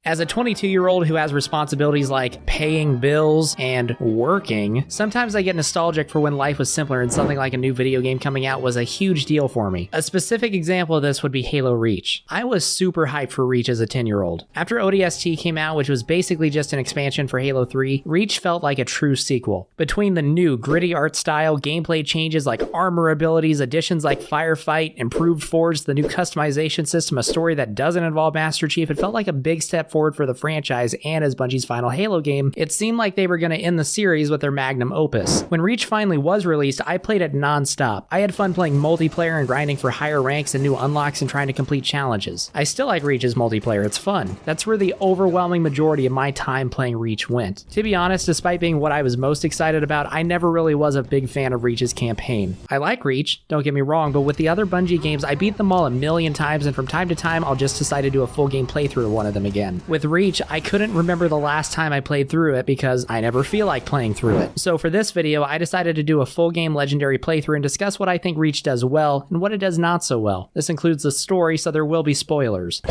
As a 22-year-old who has responsibilities like paying bills and working, sometimes I get nostalgic for when life was simpler and something like a new video game coming out was a huge deal for me. A specific example of this would be Halo Reach. I was super hyped for Reach as a 10-year-old. After ODST came out, which was basically just an expansion for Halo 3, Reach felt like a true sequel. Between the new gritty art style, gameplay changes like armor abilities, additions like firefight, improved forge, the new customization system, a story that doesn't involve Master Chief, it felt like a big step forward for the franchise, and as Bungie's final Halo game, it seemed like they were going to end the series with their magnum opus. When Reach finally was released, I played it non-stop. I had fun playing multiplayer and grinding for higher ranks and new unlocks and trying to complete challenges. I still like Reach's multiplayer, it's fun. That's where the overwhelming majority of my time playing Reach went. To be honest, despite being what I was most excited about, I never really was a big fan of Reach's campaign. I like Reach, don't get me wrong, but with the other Bungie games, I beat them all a million times, and from time to time, I'll just decide to do a full game playthrough of one of them again. With Reach, I couldn't remember the last time I played through it because I never feel like playing through it. So for this video, I decided to do a full game legendary playthrough and discuss what I think Reach does well and what it does not so well. This includes the story, so there will be spoilers.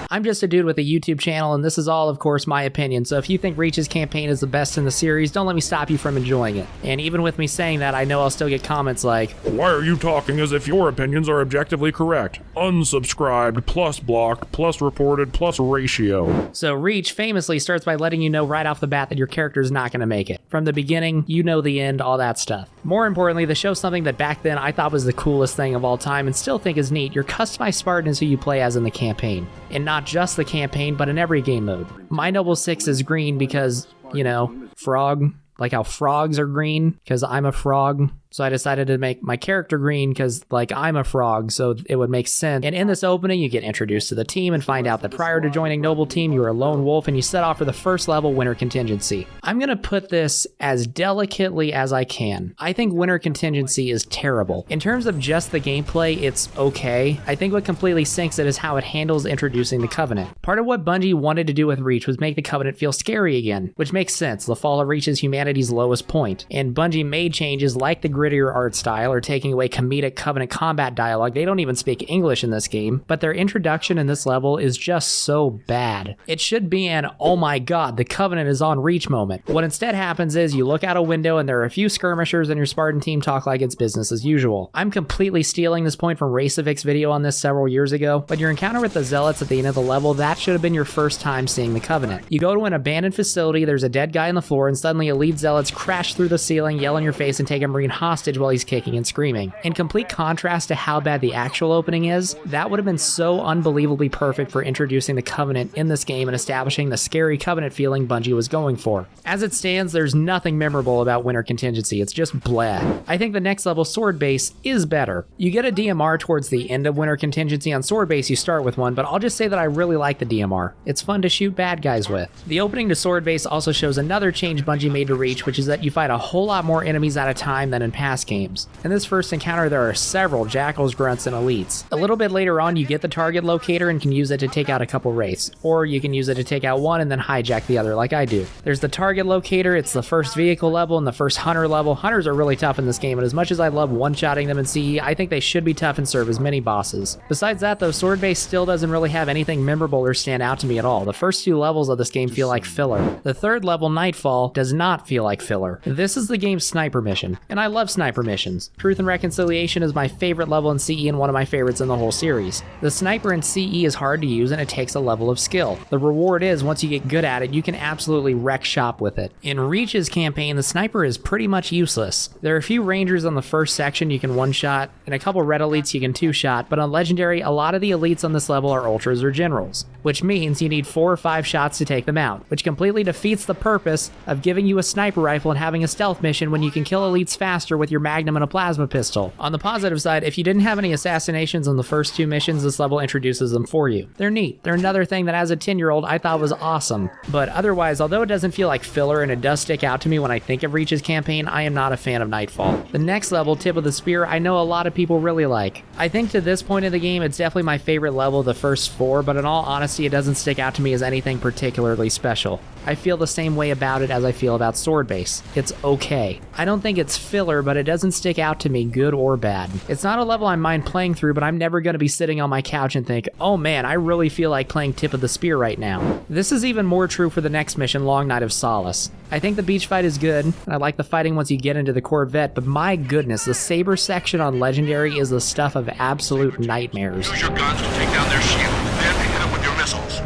I'm just a dude with a YouTube channel, and this is all, of course, my opinion, so if you think Reach's campaign is the best in the series, don't let me stop you from enjoying it. And even with me saying that, I know I'll still get comments like, "Why are you talking as if your opinions are objectively correct? Unsubscribed, plus blocked, plus reported, plus ratio." So Reach famously starts by letting you know right off the bat that your character is not going to make it. From the beginning, you know the end, all that stuff. More importantly, the show's something that back then I thought was the coolest thing of all time and still think is neat. Your customized Spartan is who you play as in the campaign. And not just the campaign, but in every game mode. My Noble 6 is green because, you know, frog, like how frogs are green, because I'm a frog. So I decided to make my character green because, like, I'm a frog, so it would make sense. And in this opening, you get introduced to the team and find out that prior to joining Noble Team, you were a lone wolf and you set off for the first level Winter Contingency. I'm going to put this as delicately as I can. I think Winter Contingency is terrible. In terms of just the gameplay, it's okay. I think what completely sinks it is how it handles introducing the Covenant. Part of what Bungie wanted to do with Reach was make the Covenant feel scary again, which makes sense. The fall of Reach is humanity's lowest point, and Bungie made changes like the grittier art style or taking away comedic Covenant combat dialogue. They don't even speak English in this game, but their introduction in this level is just so bad. It should be an, oh my god, the Covenant is on Reach moment. What instead happens is you look out a window and there are a few skirmishers and your Spartan team talk like it's business as usual. I'm completely stealing this point from Retrospective's video on this several years ago, but your encounter with the Zealots at the end of the level, that should have been your first time seeing the Covenant. You go to an abandoned facility, there's a dead guy on the floor, and suddenly elite Zealots crash through the ceiling, yell in your face, and take a Marine hostage while he's kicking and screaming. In complete contrast to how bad the actual opening is, that would have been so unbelievably perfect for introducing the Covenant in this game and establishing the scary Covenant feeling Bungie was going for. As it stands, there's nothing memorable about Winter Contingency, it's just blah. I think the next level, Sword Base, is better. You get a DMR towards the end of Winter Contingency. On Sword Base you start with one, but I'll just say that I really like the DMR. It's fun to shoot bad guys with. The opening to Sword Base also shows another change Bungie made to Reach, which is that you fight a whole lot more enemies at a time than in past games. In this first encounter, there are several Jackals, Grunts, and Elites. A little bit later on, you get the target locator and can use it to take out a couple wraiths, or you can use it to take out one and then hijack the other like I do. There's the target locator, it's the first vehicle level and the first hunter level. Hunters are really tough in this game, and as much as I love one-shotting them in CE, I think they should be tough and serve as mini bosses. Besides that though, Sword Base still doesn't really have anything memorable or stand out to me at all. The first two levels of this game feel like filler. The third level, Nightfall, does not feel like filler. This is the game's sniper mission, and I love sniper missions. Truth and Reconciliation is my favorite level in CE and one of my favorites in the whole series. The sniper in CE is hard to use and it takes a level of skill. The reward is, once you get good at it, you can absolutely wreck shop with it. In Reach's campaign, the sniper is pretty much useless. There are a few rangers on the first section you can one-shot, and a couple red elites you can two-shot, but on Legendary, a lot of the elites on this level are ultras or generals, which means you need 4 or 5 shots to take them out, which completely defeats the purpose of giving you a sniper rifle and having a stealth mission when you can kill elites faster with your magnum and a plasma pistol. On the positive side, if you didn't have any assassinations on the first 2 missions, this level introduces them for you. They're neat. They're another thing that as a 10-year-old I thought was awesome. But otherwise, although it doesn't feel like filler and it does stick out to me when I think of Reach's campaign, I am not a fan of Nightfall. The next level, Tip of the Spear, I know a lot of people really like. I think to this point in the game, it's definitely my favorite level of the first 4, but in all honesty, it doesn't stick out to me as anything particularly special. I feel the same way about it as I feel about Sword Base. It's okay. I don't think it's filler, but it doesn't stick out to me good or bad. It's not a level I mind playing through, but I'm never going to be sitting on my couch and think, oh man, I really feel like playing Tip of the Spear right now. This is even more true for the next mission, Long Night of Solace. I think the beach fight is good, and I like the fighting once you get into the Corvette, but my goodness, the Saber section on Legendary is the stuff of absolute nightmares. Use your guns to take down their shield, then hit them with your missiles.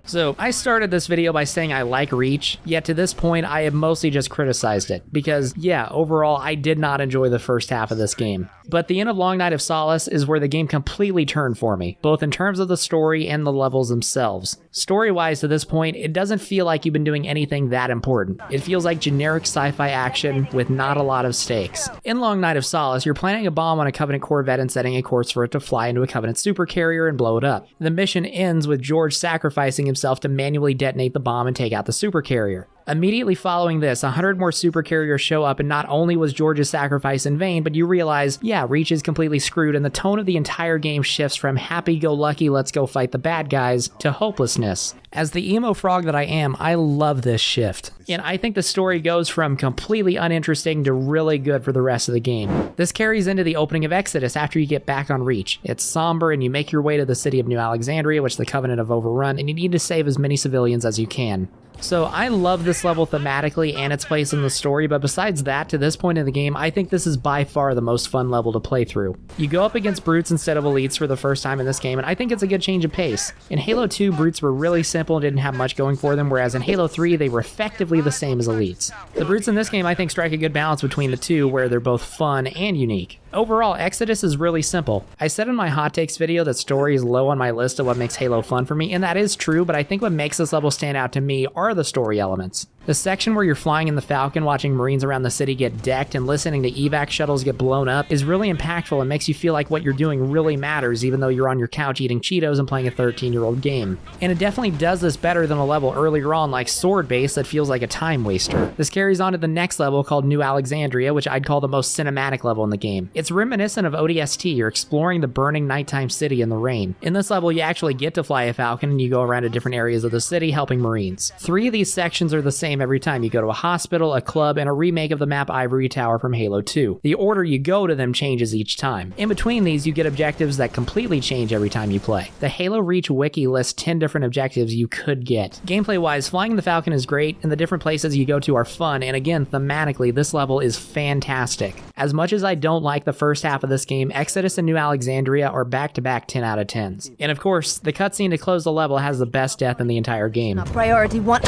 So, I started this video by saying I like Reach, yet to this point I have mostly just criticized it, because yeah, overall I did not enjoy the first half of this game. But the end of Long Night of Solace is where the game completely turned for me, both in terms of the story and the levels themselves. Story-wise to this point, it doesn't feel like you've been doing anything that important. It feels like generic sci-fi action with not a lot of stakes. In Long Night of Solace, you're planting a bomb on a Covenant Corvette and setting a course for it to fly into a Covenant supercarrier and blow it up. The mission ends with George sacrificing himself to manually detonate the bomb and take out the supercarrier. Immediately following this, 100 more supercarriers show up, and not only was George's sacrifice in vain, but you realize, yeah, Reach is completely screwed, and the tone of the entire game shifts from happy-go-lucky, let's go fight the bad guys, to hopelessness. As the emo frog that I am, I love this shift. And I think the story goes from completely uninteresting to really good for the rest of the game. This carries into the opening of Exodus after you get back on Reach. It's somber, and you make your way to the city of New Alexandria, which the Covenant have overrun, and you need to save as many civilians as you can. So I love this level thematically and its place in the story, but besides that, to this point in the game, I think this is by far the most fun level to play through. You go up against brutes instead of elites for the first time in this game, and I think it's a good change of pace. In Halo 2, brutes were really simple and didn't have much going for them, whereas in Halo 3, they were effectively the same as elites. The brutes in this game, I think, strike a good balance between the two, where they're both fun and unique. Overall, Exodus is really simple. I said in my hot takes video that story is low on my list of what makes Halo fun for me, and that is true, but I think what makes this level stand out to me are the story elements. The section where you're flying in the Falcon, watching Marines around the city get decked and listening to evac shuttles get blown up is really impactful and makes you feel like what you're doing really matters, even though you're on your couch eating Cheetos and playing a 13-year-old game. And it definitely does this better than a level earlier on like Sword Base that feels like a time waster. This carries on to the next level called New Alexandria, which I'd call the most cinematic level in the game. It's reminiscent of ODST. You're exploring the burning nighttime city in the rain. In this level, you actually get to fly a Falcon and you go around to different areas of the city helping Marines. 3 of these sections are the same every time. You go to a hospital, a club, and a remake of the map Ivory Tower from Halo 2. The order you go to them changes each time. In between these, you get objectives that completely change every time you play. The Halo Reach wiki lists 10 different objectives you could get. Gameplay-wise, flying the Falcon is great, and the different places you go to are fun, and again, thematically, this level is fantastic. As much as I don't like the first half of this game, Exodus and New Alexandria are back-to-back 10 out of 10s. And of course, the cutscene to close the level has the best death in the entire game. Priority 1.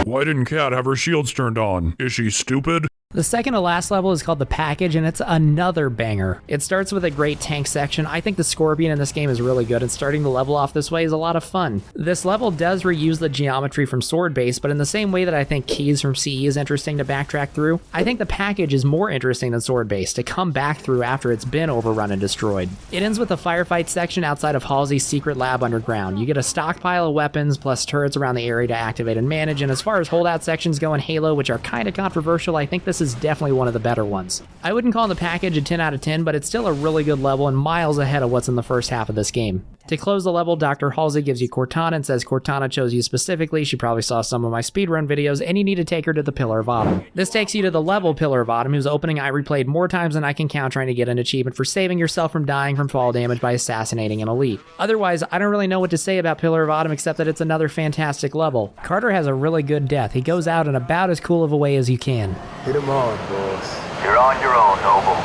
Why didn't Kat have her shields turned on? Is she stupid? The second to last level is called The Package, and it's another banger. It starts with a great tank section. I think the Scorpion in this game is really good, and starting the level off this way is a lot of fun. This level does reuse the geometry from Sword Base, but in the same way that I think Keys from CE is interesting to backtrack through, I think The Package is more interesting than Sword Base to come back through after it's been overrun and destroyed. It ends with a firefight section outside of Halsey's secret lab underground. You get a stockpile of weapons plus turrets around the area to activate and manage, and as far as holdout sections go in Halo, which are kind of controversial, I think this is definitely one of the better ones. I wouldn't call The Package a 10 out of 10, but it's still a really good level and miles ahead of what's in the first half of this game. To close the level, Dr. Halsey gives you Cortana and says Cortana chose you specifically. She probably saw some of my speedrun videos, and you need to take her to the Pillar of Autumn. This takes you to the level Pillar of Autumn, whose opening I replayed more times than I can count trying to get an achievement for saving yourself from dying from fall damage by assassinating an elite. Otherwise, I don't really know what to say about Pillar of Autumn except that it's another fantastic level. Carter has a really good death. He goes out in about as cool of a way as you can. Hit him on, boss. You're on your own, Noble.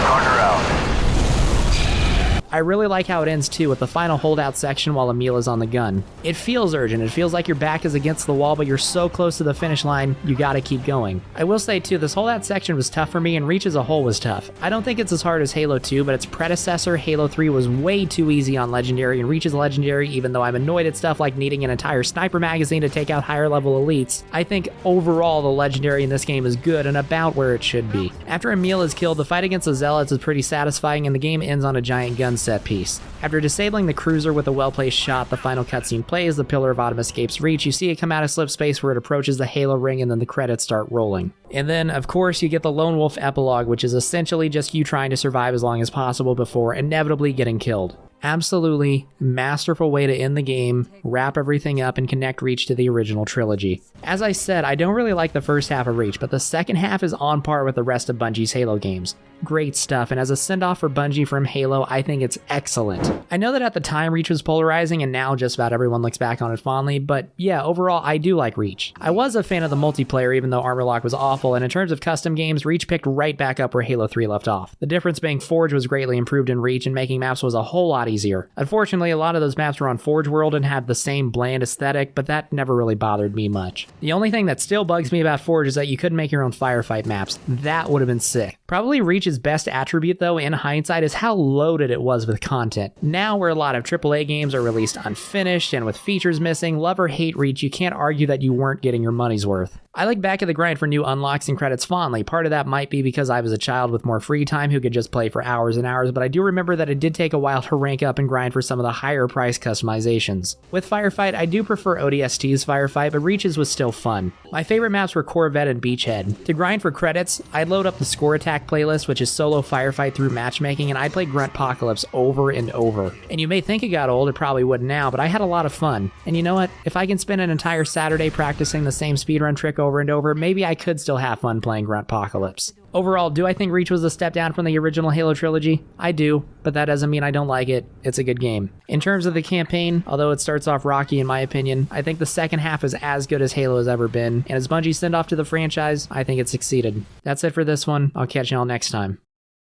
Carter out. I really like how it ends too, with the final holdout section while Emil is on the gun. It feels urgent, it feels like your back is against the wall, but you're so close to the finish line, you gotta keep going. I will say too, this holdout section was tough for me, and Reach as a whole was tough. I don't think it's as hard as Halo 2, but its predecessor, Halo 3, was way too easy on Legendary, and Reach is Legendary, even though I'm annoyed at stuff like needing an entire sniper magazine to take out higher level elites. I think overall the Legendary in this game is good and about where it should be. After Emil is killed, the fight against the Zealots is pretty satisfying, and the game ends on a giant gun set piece. After disabling the cruiser with a well-placed shot, the final cutscene plays, the Pillar of Autumn escapes Reach, you see it come out of slip space where it approaches the Halo ring, and then the credits start rolling. And then, of course, you get the Lone Wolf epilogue, which is essentially just you trying to survive as long as possible before inevitably getting killed. Absolutely masterful way to end the game, wrap everything up, and connect Reach to the original trilogy. As I said, I don't really like the first half of Reach, but the second half is on par with the rest of Bungie's Halo games. Great stuff, and as a send-off for Bungie from Halo, I think it's excellent. I know that at the time Reach was polarizing, and now just about everyone looks back on it fondly, but yeah, overall I do like Reach. I was a fan of the multiplayer even though Armor Lock was awful, and in terms of custom games, Reach picked right back up where Halo 3 left off. The difference being Forge was greatly improved in Reach, and making maps was a whole lot easier. Unfortunately, a lot of those maps were on Forge World and had the same bland aesthetic, but that never really bothered me much. The only thing that still bugs me about Forge is that you couldn't make your own firefight maps. That would have been sick. Probably Reach's best attribute though, in hindsight, is how loaded it was with content. Now where a lot of AAA games are released unfinished and with features missing, love or hate Reach, you can't argue that you weren't getting your money's worth. I look back at the grind for new unlocks and credits fondly. Part of that might be because I was a child with more free time who could just play for hours and hours, but I do remember that it did take a while to rank up and grind for some of the higher price customizations. With Firefight, I do prefer ODST's Firefight, but Reach's was still fun. My favorite maps were Corvette and Beachhead. To grind for credits, I'd load up the Score Attack playlist, which is solo firefight through matchmaking, and I'd play Gruntpocalypse over and over. And you may think it got old, it probably wouldn't now, but I had a lot of fun. And you know what? If I can spend an entire Saturday practicing the same speedrun trick over and over, maybe I could still have fun playing Gruntpocalypse. Overall, do I think Reach was a step down from the original Halo trilogy? I do, but that doesn't mean I don't like it. It's a good game. In terms of the campaign, although it starts off rocky in my opinion, I think the second half is as good as Halo has ever been, and as Bungie send off to the franchise, I think it succeeded. That's it for this one. I'll catch y'all next time.